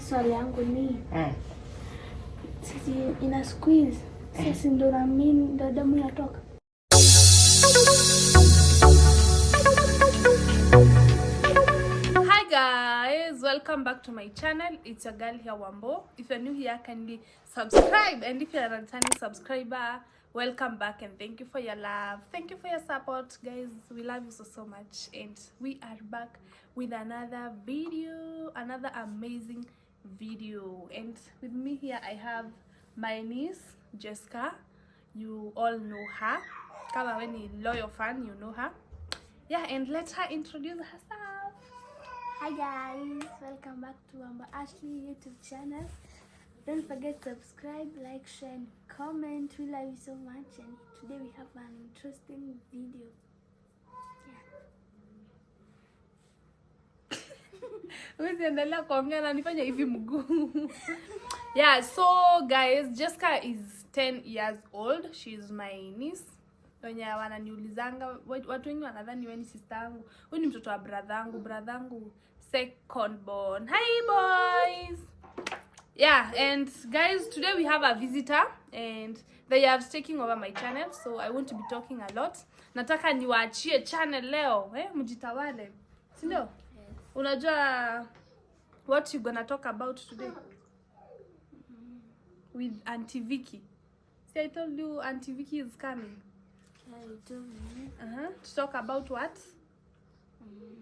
swali yangu ni sisi ina squeeze sisi ndo naamini ndo damu inatoka. Hi guys, welcome back to my channel. It's your girl here, Wambo. If you're new here, kindly subscribe, and if you're a returning subscriber, welcome back and thank you for your love, thank you for your support, guys. We love you so much, and we are back with another video, another amazing video. And with me here I have my niece Jessca. You all know her. Kama when you loyal fan, you know her. Yeah, and let her introduce herself. Hi guys, welcome back to Ashley YouTube channel. Don't forget to subscribe, like, share and comment. We love you so much, and today we have an interesting video. Usiendelea kuongea na nifanye hivi mguu. Yeah, so guys, Jessca is 10 years old. She's my niece. Wenye wananiulizanga, watu wengi wanadhani wewe ni sister yangu. Huyu ni mtoto wa brother yangu second born. Hi boys. Yeah, and guys, today we have a visitor and they are taking over my channel, so I want to be talking a lot. Nataka niwaachie channel leo, mjitawale. Si ndio? Yes. Unajua what you gonna talk about today? With Auntie Vicki. See, I told you Auntie Vicki is coming. Yeah, you told me. To talk about what?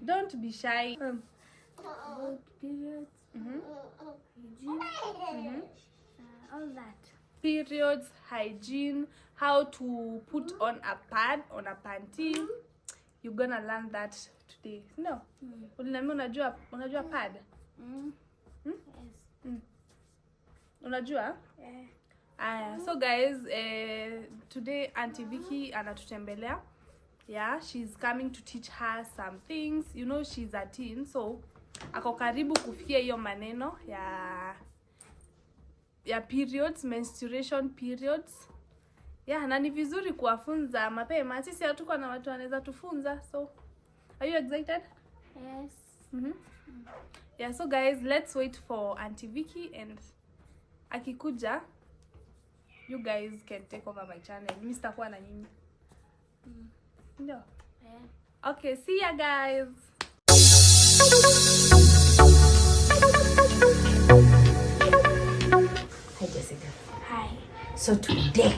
Don't be shy. About periods, hygiene, all that. Periods, hygiene, how to put on a pad, on a panty. You're gonna learn that today. No? Unajua pad? Yes. Unajua? Yeah. So guys, today Auntie Vicki anatutembelea. Yeah, she's coming to teach her some things. You know, she's a teen, so ako karibu kufikia hiyo maneno ya periods, menstruation periods. Yeah, na ni vizuri kuwafunza mapema. Sisi hatuko na watu wanaweza tufunza. So, are you excited? Yes. Yeah, so guys, let's wait for Auntie Vicki, and akikuja, you guys can take over my channel. Mimi sitakuwa na nyinyi. No. Yeah. Okay, see ya guys. Hi Jessica. Hi. So today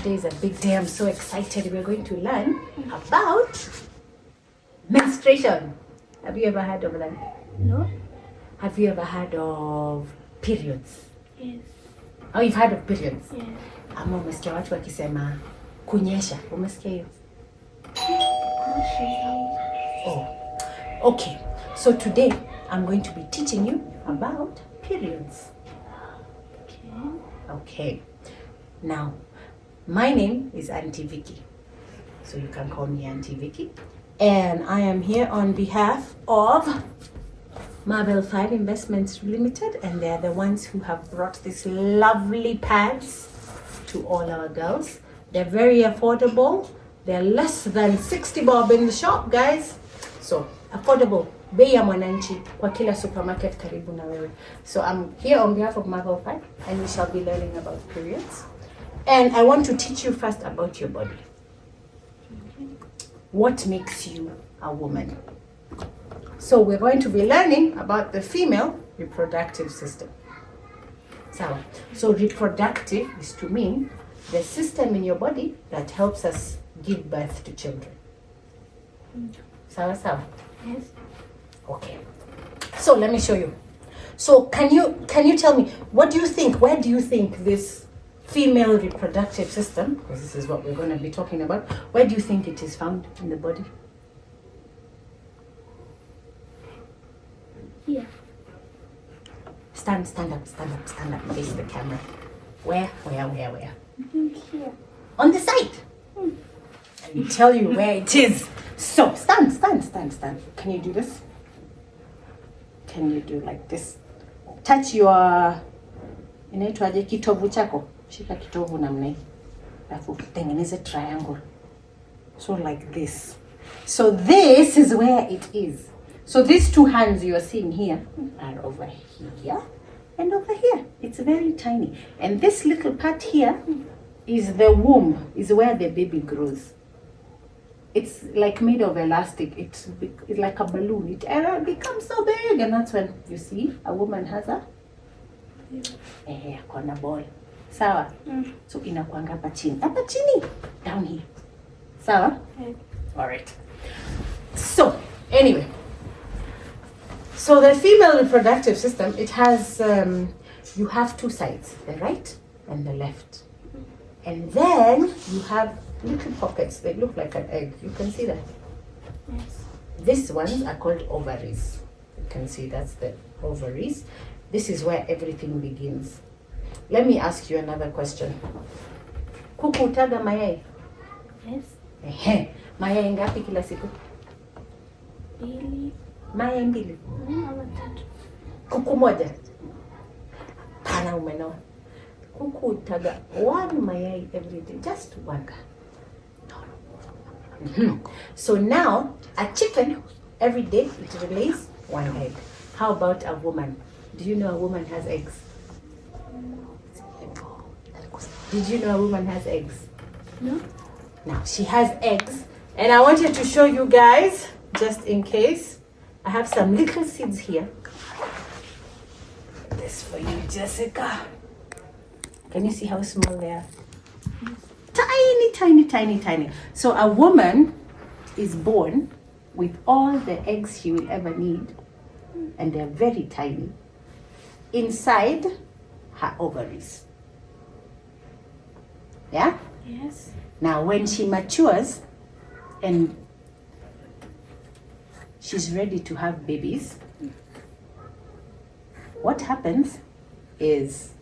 is a big day. I'm so excited. We're going to learn about menstruation. Have you ever heard of that? No? Have you ever heard of periods? Yes. Oh, you've heard of periods? Yes. Ama umesikia watu wakisema kunyesha. Umesikia hiyo? Oh. Okay. So today I'm going to be teaching you about periods. Okay. Now, my name is Auntie Vicki. So you can call me Auntie Vicki. And I am here on behalf of Marvel 5 Investments Limited, and they're the ones who have brought these lovely pads to all our girls. They're very affordable. They're less than 60 bob in the shop, guys. So, affordable. Bei ya mwananchi kwa kila supermarket karibu na wewe. So I'm here on behalf of Marvel 5, and we shall be learning about periods. And I want to teach you first about your body. What makes you a woman? So we're going to be learning about the female reproductive system. So reproductive is to mean the system in your body that helps us give birth to children. Sawa? Yes. Okay. So let me show you. So can you tell me, what do you think? Where do you think this female reproductive system, because this is what we're going to be talking about, where do you think it is found in the body? Here. Stand up, face the camera. Where? I think here. On the side. Let me tell you where it is. So stand. Can you do this? Can you do like this? Touch your inaitwaje kitovu chako. Shika kitovu namna hii. Alafu tengeneze triangle. So like this. So this is where it is. So these two hands you are seeing here are over here and over here. It's very tiny. And this little part here is the womb, is where the baby grows. It's like made of elastic. It's like a balloon. It becomes so big, and that's when you see a woman has a kona ball. Sawa? So inakuanga hapa chini. Hapa chini, down here. Sawa? All right. So anyway, so the female reproductive system, it has you have two sides, the right and the left, and then you have little pockets. They look like an egg. You can see that. Yes. These ones are called ovaries. You can see that's the ovaries. This is where everything begins. Let me ask you another question. Kuku utaga mayai? Yes. Mayai ngapi kila siku? Mbili. Mayai mbili. Ama tatu. Kuku moja? Pana umenoa. Kuku utaga one mayai every day. Just one. So now, a chicken, every day it lays one egg. How about a woman? Do you know a woman has eggs? Did you know a woman has eggs? No. Now, she has eggs. And I wanted to show you guys, just in case. I have some little seeds here. This for you, Jessica. Can you see how small they are? Tiny, tiny, tiny, tiny. So a woman is born with all the eggs she will ever need, and they're very tiny, inside her ovaries. Yeah? Yes. Now, when she matures and she's ready to have babies, what happens is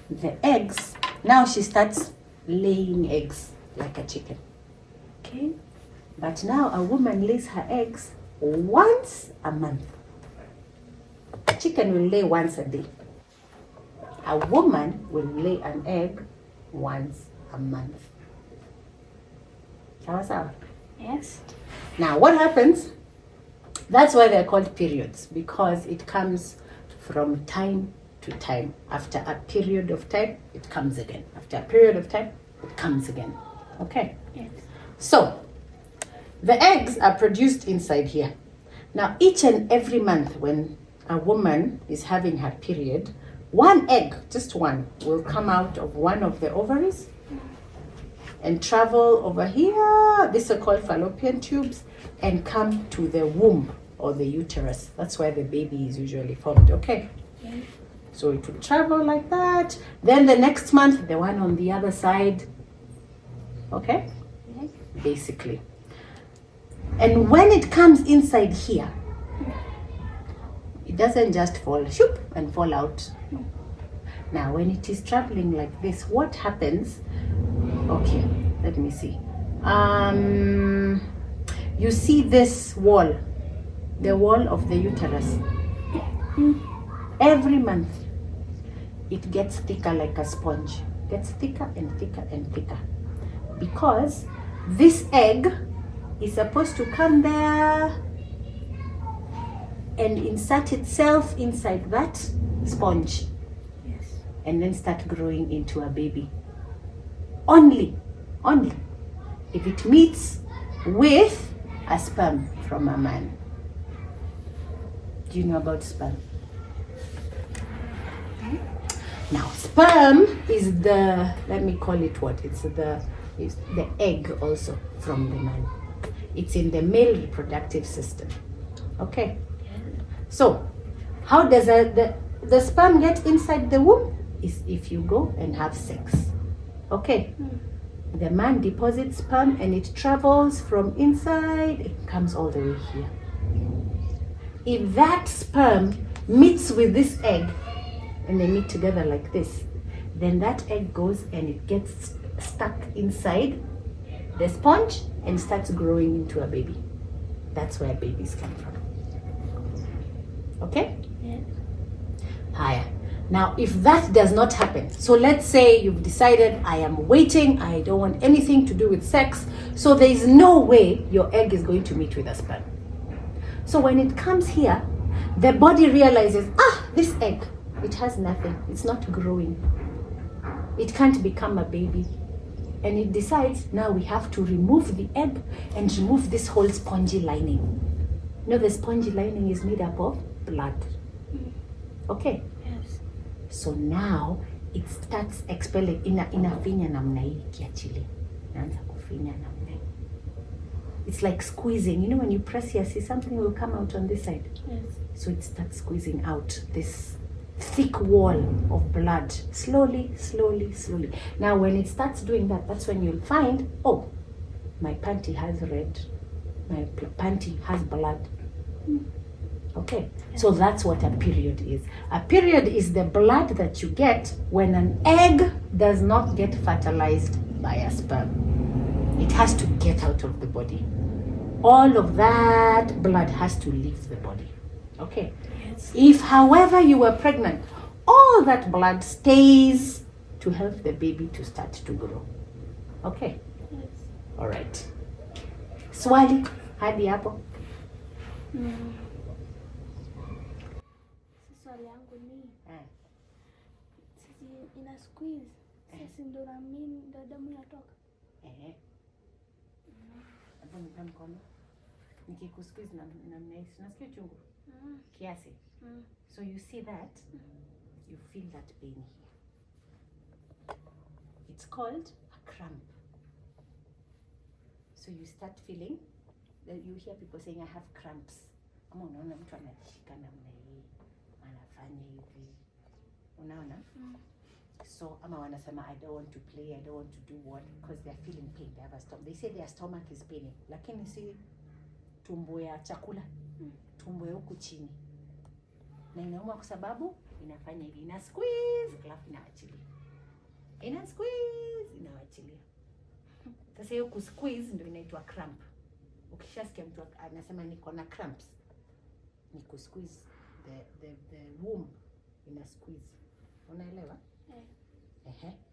the eggs, now she starts laying eggs like a chicken. Okay. But now a woman lays her eggs once a month. A chicken will lay once a day. A woman will lay an egg once a month. Sawa sawa? Yes. Now what happens? That's why they're called periods, because it comes from time to time. After a period of time, it comes again. After a period of time, it comes again. Okay? Yes. So, the eggs are produced inside here. Now, each and every month when a woman is having her period, one egg, just one, will come out of one of the ovaries and travel over here. These are called fallopian tubes, and come to the womb or the uterus. That's where the baby is usually formed. Okay? Yes. So it will travel like that. Then the next month, the one on the other side. Okay? Yes. Basically. And when it comes inside here, it doesn't just fall shoop and fall out. Now, when it is traveling like this, what happens? Okay, let me see. You see this wall, the wall of the uterus. Every month, it gets thicker like a sponge. Gets thicker and thicker and thicker. Because this egg is supposed to come there and insert itself inside that sponge. Yes. And then start growing into a baby. Only if it meets with a sperm from a man. Do you know about sperm? Now, sperm is the, let me call it what? It's the egg also from the man. It's in the male reproductive system. Okay? So, how does the sperm get inside the womb? Is if you go and have sex. Okay? The man deposits sperm and it travels from inside, it comes all the way here. If that sperm meets with this egg, and they meet together like this, then that egg goes and it gets stuck inside the sponge and starts growing into a baby. That's where babies come from. Okay? Yeah. Higher. Now, if that does not happen, so let's say you've decided, I am waiting, I don't want anything to do with sex, so there is no way your egg is going to meet with a sperm. So when it comes here, the body realizes, this egg, it has nothing. It's not growing. It can't become a baby. And it decides, now we have to remove the egg and remove this whole spongy lining. You know, the spongy lining is made up of blood. Okay? Yes. So now it starts expelling. Inafinya namna hii kiachili. Naanza kufinya namna hii. It's like squeezing. You know, when you press here, see something will come out on this side. Yes. So it starts squeezing out this thick wall of blood. Slowly, slowly, slowly. Now when it starts doing that, that's when you'll find, oh, my panty has red. My panty has blood. Okay, so that's what a period is. A period is the blood that you get when an egg does not get fertilized by a sperm. It has to get out of the body. All of that blood has to leave the body. Okay. Yes. If, however, you were pregnant, all that blood stays to help the baby to start to grow. Okay. Yes. All right. Swali hadi hapo. Swali yangu ni sisi ina squeeze. Sisi ndo naamini ndo damu inatoka. Hapo nipa mkono. Nikikusqueeze na nasikia chungu. Kiasi. So you see that? You feel that pain here. It's called a cramp. So you start feeling, you hear people saying, I have cramps. Ama unaona mtu anashika namna hii, anafanya hivi. Unaona? So ama wanasema, I don't want to play, I don't want to do what, because they're feeling pain. They have a stomach. They say their stomach is paining. Lakini si tumbo ya chakula, tumbo ya huku chini. Na inauma kwa sababu inafanya hivi, ina squeeze, alafu inaachilia. Ina squeeze, inaachilia. Sasa hiyo kusqueeze ndio inaitwa cramp. Ukishasikia mtu anasema niko na cramps, ni kusqueeze the womb ina squeeze. Unaelewa?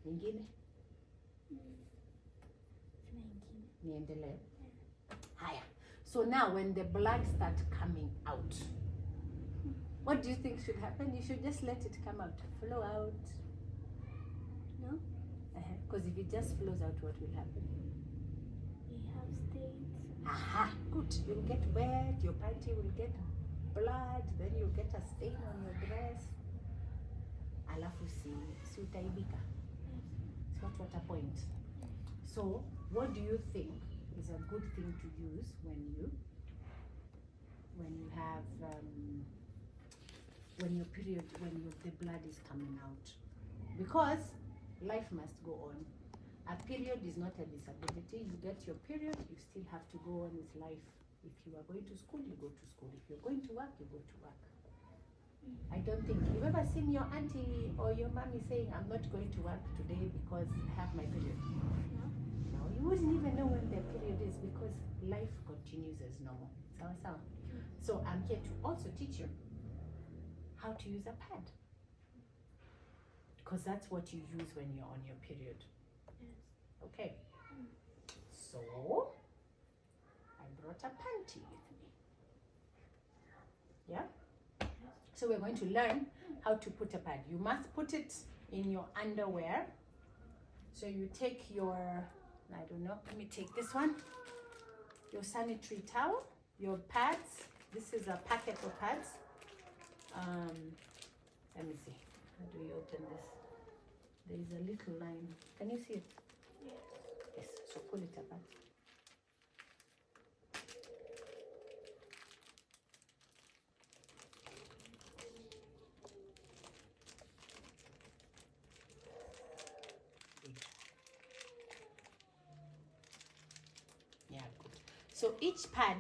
Nyingine? Niendelee. Haya. So now when the blood starts coming out, what do you think should happen? You should just let it come out, flow out. No? Because if it just flows out, what will happen? We have stains. Aha, good. You'll get wet, your panty will get blood, then you'll get a stain on your dress. Alafu si utaibika. It's not what a point. So, what do you think is a good thing to use when you have when your period, the blood is coming out? Because life must go on. A period is not a disability. You get your period, you still have to go on with life. If you are going to school, you go to school. If you're going to work, you go to work. I don't think you've ever seen your auntie or your mommy saying, I'm not going to work today because I have my period. No, you wouldn't even know when their period is because life continues as normal. So I'm here to also teach you how to use a pad. Because that's what you use when you're on your period. Okay. So I brought a panty with me. Yeah? So we're going to learn how to put a pad. You must put it in your underwear. So you take your, I don't know, let me take this one. Your sanitary towel, your pads. This is a packet of pads. Let me see. How do you open this? There is a little line. Can you see it? Yes. So pull it apart. Yeah, good. So each pad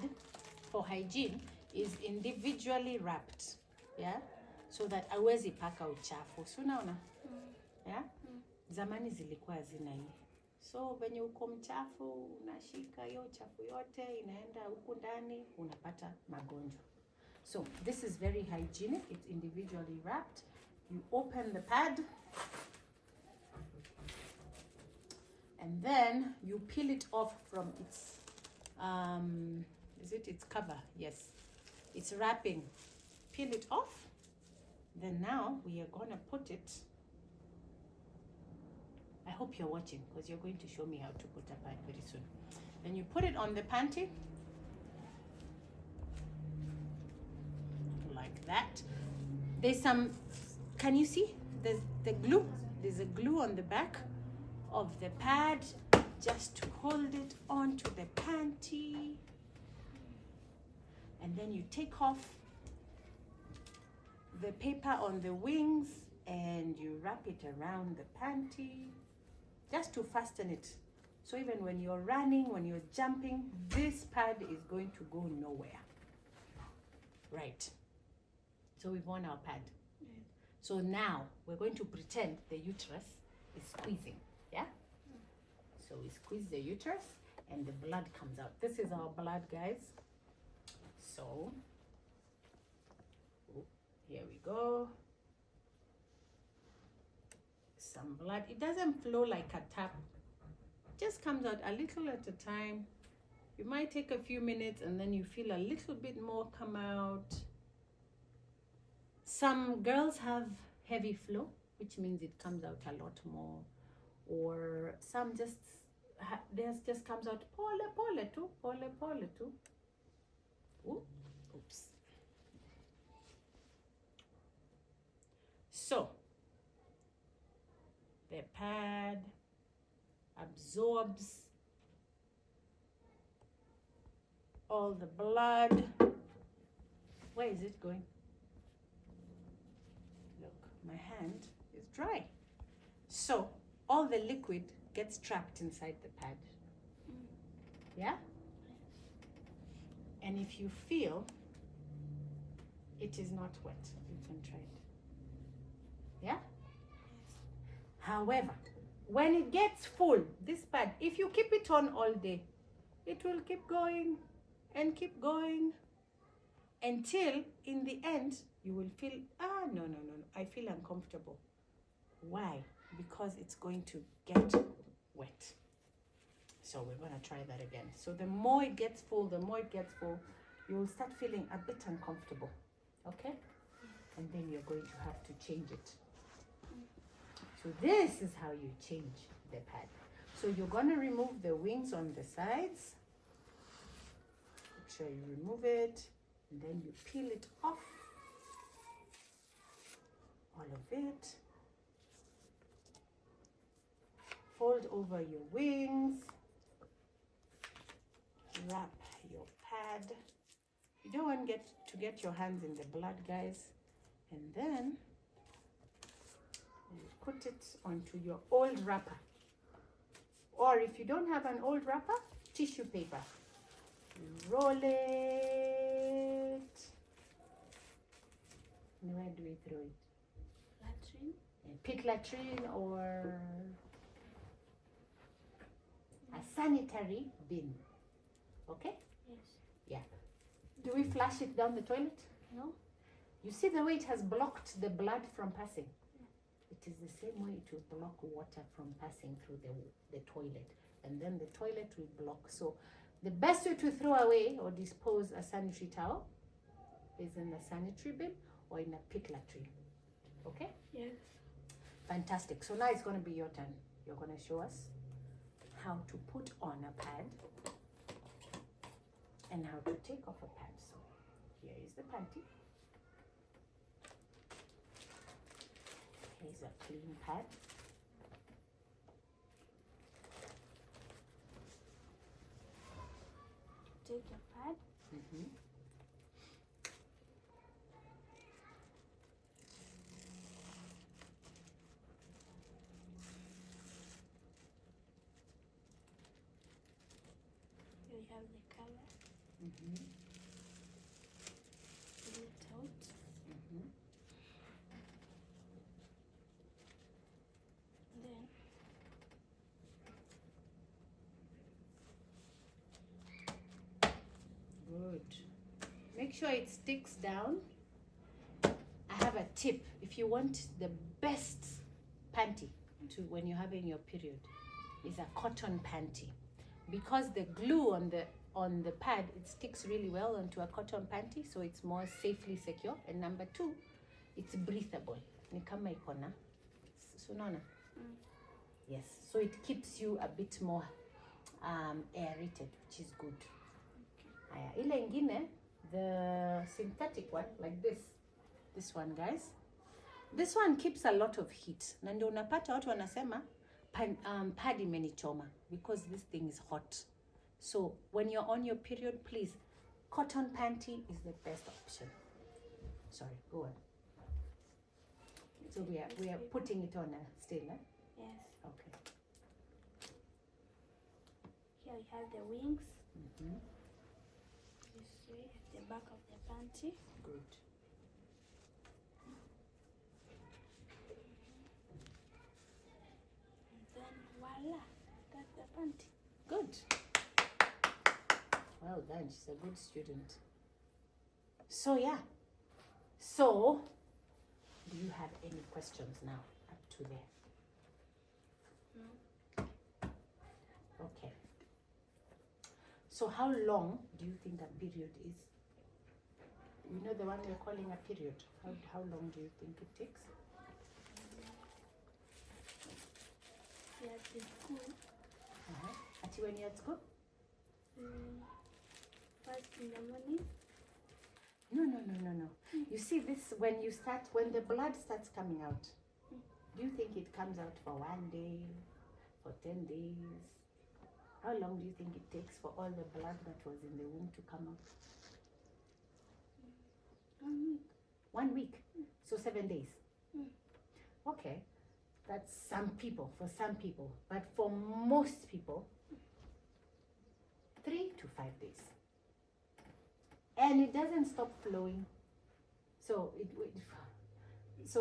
for hygiene is individually wrapped. Yeah? So that hawezi paka uchafu. So unaona? Yeah? Zamani zilikuwa hazina hii. So venye uko mchafu, unashika hiyo chafu yote, inaenda huku ndani, unapata magonjwa. So this is very hygienic. It's individually wrapped. You open the pad. And then you peel it off from its, is it its cover? Yes. it's wrapping. Peel it off. Then now we are gonna put it. I hope you're watching because you're going to show me how to put a pad very soon. Then you put it on the panty like that. There's some, can you see? There's the glue. There's a glue on the back of the pad just to hold it onto the panty. And then you take off the paper on the wings and you wrap it around the panty just to fasten it. So even when you're running, when you're jumping, this pad is going to go nowhere. Right. So we've worn our pad. So now we're going to pretend the uterus is squeezing. Yeah? So we squeeze the uterus and the blood comes out. This is our blood, guys. So here we go. Some blood. It doesn't flow like a tap. It just comes out a little at a time. You might take a few minutes and then you feel a little bit more come out. Some girls have heavy flow, which means it comes out a lot more. Or some just comes out pole too. Oops. So the pad absorbs all the blood. Where is it going? Look, my hand is dry. So all the liquid gets trapped inside the pad. Yeah? And if you feel it is not wet, you can try it. Yeah? However, when it gets full, this pad, if you keep it on all day, it will keep going and keep going until in the end you will feel, no, I feel uncomfortable. Why? Because it's going to get wet. So we're going to try that again. So the more it gets full, you'll start feeling a bit uncomfortable. Okay? And then you're going to have to change it. So this is how you change the pad. So you're going to remove the wings on the sides. Make sure you remove it. And then you peel it off. All of it. Fold over your wings. Wrap your pad. You don't want to get your hands in the blood, guys. And then you put it onto your old wrapper. Or if you don't have an old wrapper, tissue paper. You roll it. And where do we throw it? Latrine. Pit latrine or a sanitary bin. Okay? Yes. Yeah. Do we flush it down the toilet? No. You see the way it has blocked the blood from passing? Yeah. It is the same way it will block water from passing through the toilet. And then the toilet will block. So the best way to throw away or dispose a sanitary towel is in a sanitary bin or in a pit latrine. Okay? Yes. Fantastic. So now it's going to be your turn. You're going to show us how to put on a pad and how to take off a pad. So here is the panty. Here's a clean pad. Take your pad. We have the color. Pull it out. Then Good. Make sure it sticks down. I have a tip. If you want the best panty to when you're having your period, is a cotton panty. Because the glue on the on the pad, it sticks really well onto a cotton panty, so it's more safely secure. And number two, it's breathable. Ni kama iko na, so unaona? Yes, so it keeps you a bit more aerated, which is good. Haya, ile ingine, the synthetic one, like this one, guys. This one keeps a lot of heat. Na ndio unapata watu wanasema pad imenichoma because this thing is hot. So when you're on your period, please, cotton panty is the best option. Sorry, go on. So we are putting it on still, eh? Yes. Okay. Here we have the wings. Mm-hmm. You see at the back of the panty. Good. And then voila, that's the panty. Good. Well done. She's a good student. So yeah. So, do you have any questions now up to there? No. Okay. So how long do you think a period is? You know the one we're calling a period. How long do you think it takes? Yeah, at school. Ati when you're at school? First in the morning. No. You see this, when the blood starts coming out, do you think it comes out for 1 day, for 10 days? How long do you think it takes for all the blood that was in the womb to come out? 1 week. 1 week. So 7 days. Okay. That's for some people. But for most people, 3 to 5 days. And it doesn't stop flowing. So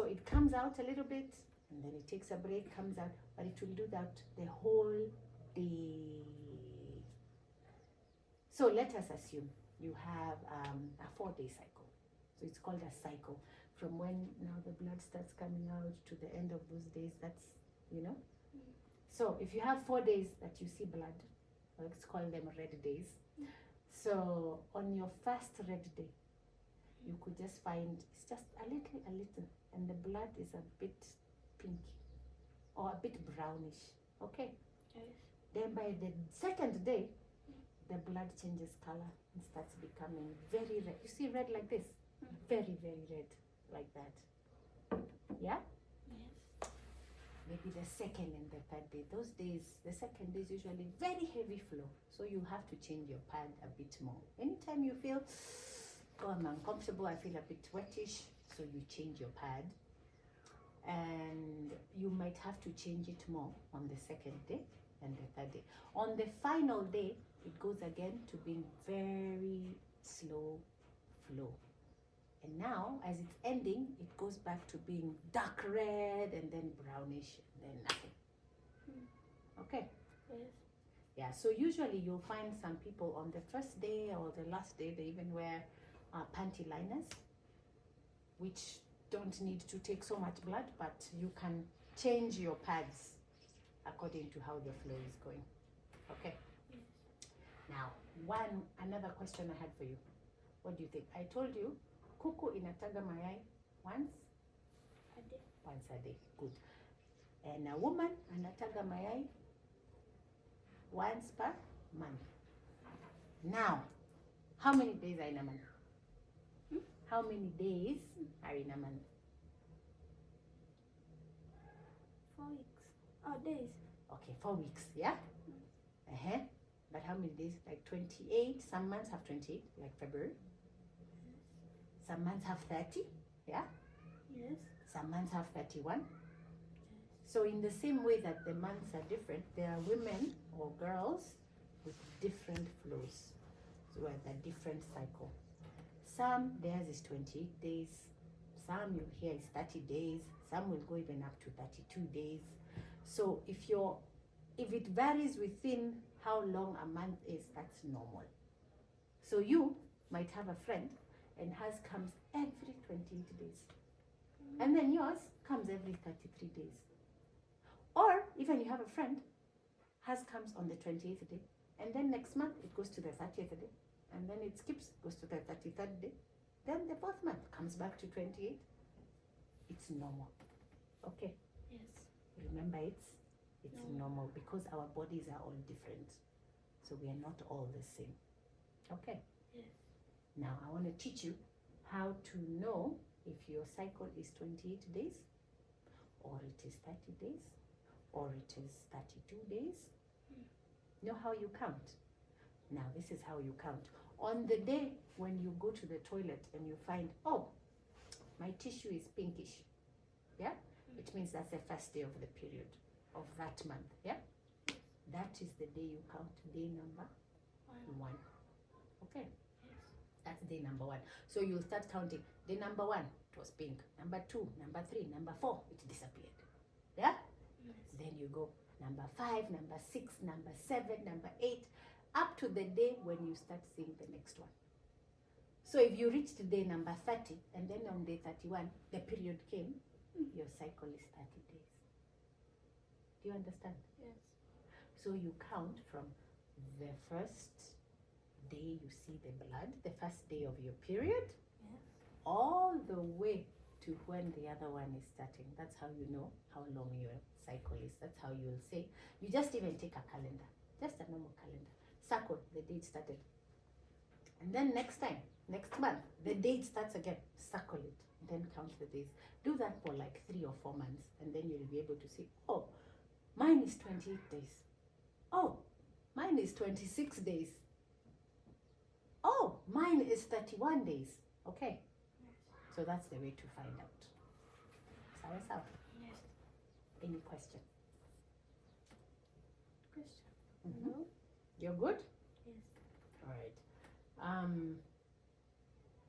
it comes out a little bit, and then it takes a break, comes out, but it will do that the whole day. So let us assume you have a 4-day cycle. So it's called a cycle. From when now the blood starts coming out to the end of those days, that's, So if you have 4 days that you see blood, let's call them red days. So on your first red day, you could just find it's just a little, and the blood is a bit pinky or a bit brownish. Okay. Yes. Then by the second day, the blood changes color and starts becoming very red. You see red like this? Very, very red like that. Yeah? Yes. Maybe the second and the third day. Those days, the second day is usually very heavy flow. So you have to change your pad a bit more. Anytime you feel, oh, I'm uncomfortable, I feel a bit wettish, so you change your pad. And you might have to change it more on the second day and the third day. On the final day, it goes again to being very slow flow. And now, as it's ending, it goes back to being dark red and then brownish and then nothing. Okay? Yes. Yeah, so usually you'll find some people on the first day or the last day, they even wear panty liners, which don't need to take so much blood, but you can change your pads according to how the flow is going. Okay? Yes. Now, another question I had for you. What do you think? I told you, kuku inataga mayai once A day. Once a day. Good. And a woman anataga mayai once per month. Now, how many days are in a month? How many days are in a month? 4 weeks. Oh, days. Okay, 4 weeks, yeah? But how many days? Like 28. Some months have 28, like February. Some months have 30, yeah? Yes. Some months have 31. So in the same way that the months are different, there are women or girls with different flows. So with a different cycle. Some, theirs is 28 days. Some you hear is 30 days. Some will go even up to 32 days. So if it varies within how long a month is, that's normal. So you might have a friend and hers comes every 28 days. And then yours comes every 33 days. Or even you have a friend, hers comes on the 28th day And then next month, it goes to the 30th day. And then it skips, goes to the 33rd day. Then the 4th month comes back to 28. It's normal. Okay? Yes. Remember, it's normal because our bodies are all different. So we are not all the same. Okay? Yes. Now, I want to teach you how to know if your cycle is 28 days, or it is 30 days, or it is 32 days. Know how you count. Now, this is how you count. On the day when you go to the toilet and you find, oh, my tissue is pinkish, yeah? It means that's the first day of the period of that month, yeah? That is the day you count, day number 1. Okay? Yes. That's day number 1. So you'll start counting. Day number 1, it was pink. Number 2, number 3, number 4, it disappeared. Yeah? Yes. Then you go number 5, number 6, number 7, number 8, up to the day when you start seeing the next one. So if you reach to day number 30, and then on day 31, the period came, your cycle is 30 days. Do you understand? Yes. So you count from the first day you see the blood, the first day of your period, Yes. all the way to when the other one is starting. That's how you know how long your cycle is. That's how you'll say. You just even take a calendar, just a normal calendar. Circle the date started. And then next time, next month, the date starts again. Circle it. Then count the days. Do that for like 3 or 4 months. And then you'll be able to see, oh, mine is 28 days. Oh, mine is 26 days. Oh, mine is 31 days. Okay. So that's the way to find out. Sarah, Yes. any question? Question. Mhm. No? You're good? Yes. All right.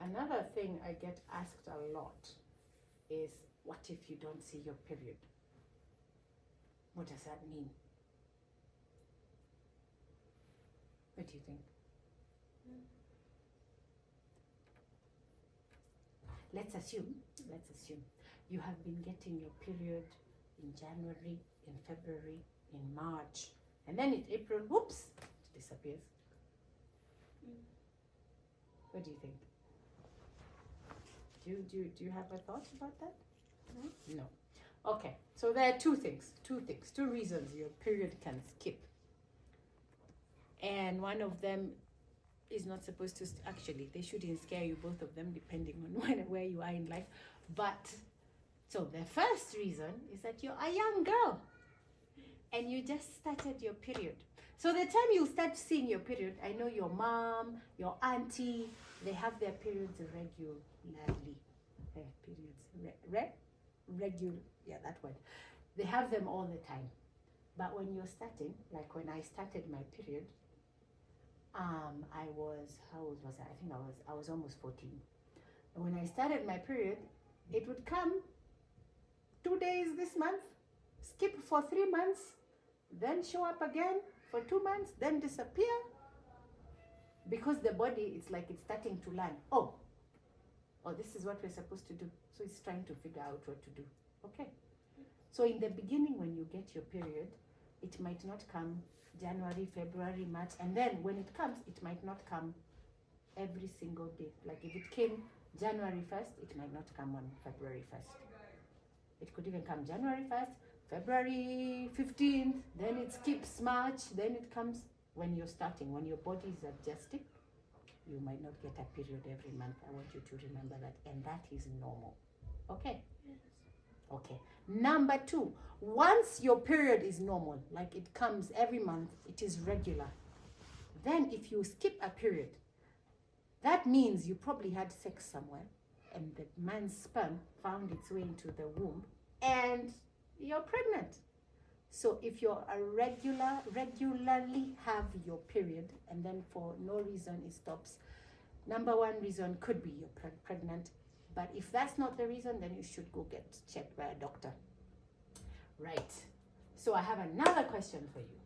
Another thing I get asked a lot is, what if you don't see your period? What does that mean? What do you think? Let's assume you have been getting your period in January, in February, in March, and then in April, whoops, it disappears. What do you think? Do you have a thought about that? No. Okay, so there are two reasons your period can skip. And one of them is not supposed to, actually, they shouldn't scare you, both of them, depending on where you are in life. But, so the first reason is that you're a young girl and you just started your period. So the time you start seeing your period, I know your mom, your auntie, they have their periods regularly. Regular, yeah, that word. They have them all the time. But when you're starting, like when I started my period, I was, how old was I? I think I was almost 14. And when I started my period, it would come 2 days this month, skip for 3 months, then show up again for 2 months, then disappear. Because the body, it's like it's starting to learn. Oh, this is what we're supposed to do. So it's trying to figure out what to do. Okay. So in the beginning, when you get your period, it might not come January, February, March, and then when it comes, it might not come every single day. Like if it came January 1st, it might not come on February 1st. It could even come January 1st, February 15th, then it skips March, then it comes when you're starting, when your body is adjusting. You might not get a period every month. I want you to remember that, and that is normal. Okay? Yes. Okay. Number 2, once your period is normal, like it comes every month, it is regular. Then if you skip a period, that means you probably had sex somewhere and the man's sperm found its way into the womb and you're pregnant. So if you're a regularly have your period and then for no reason it stops, number 1 reason could be you're pregnant. But if that's not the reason, then you should go get checked by a doctor. Right. So I have another question for you.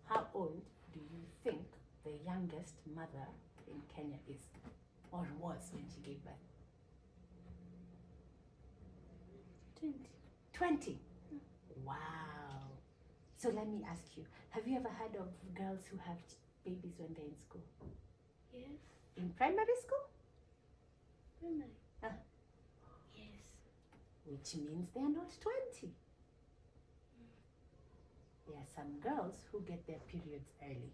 How old do you think the youngest mother in Kenya is, or was when she gave birth? 20. 20. Wow. So let me ask you, have you ever heard of girls who have babies when they're in school? Yes. In primary school? Primary. Ah. Yes. Which means they're not 20. There are some girls who get their periods early.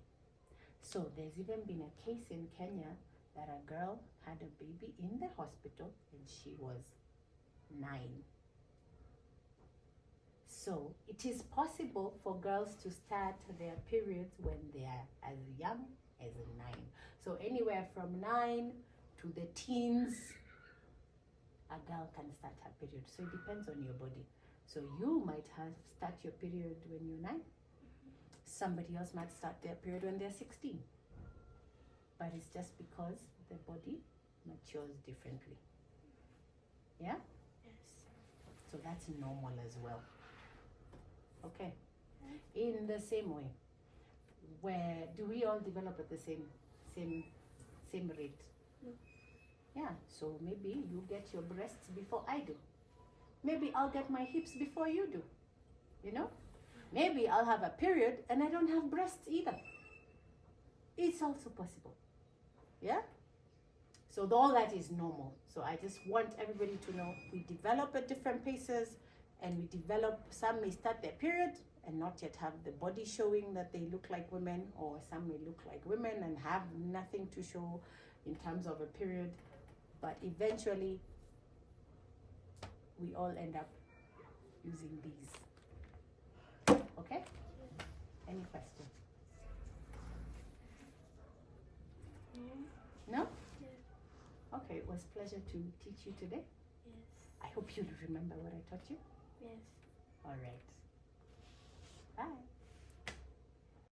So there's even been a case in Kenya that a girl had a baby in the hospital and she was 9. So it is possible for girls to start their periods when they are as young as 9. So anywhere from 9 to the teens, a girl can start her period. So it depends on your body. So you might start your period when you're 9. Somebody else might start their period when they're 16. But it's just because the body matures differently. Yeah? Yes. So that's normal as well. Okay. In the same way, where do we all develop at the same rate? No. Yeah. So maybe you get your breasts before I do. Maybe I'll get my hips before you do. You know? Maybe I'll have a period and I don't have breasts either. It's also possible. Yeah? So all that is normal. So I just want everybody to know we develop at different paces, and we develop, some may start their period and not yet have the body showing that they look like women, or some may look like women and have nothing to show in terms of a period. But eventually, we all end up using these. Okay? Any question? No? Yes. Okay, it was a pleasure to teach you today. Yes. I hope you'll remember what I taught you. Yes. All right. Bye.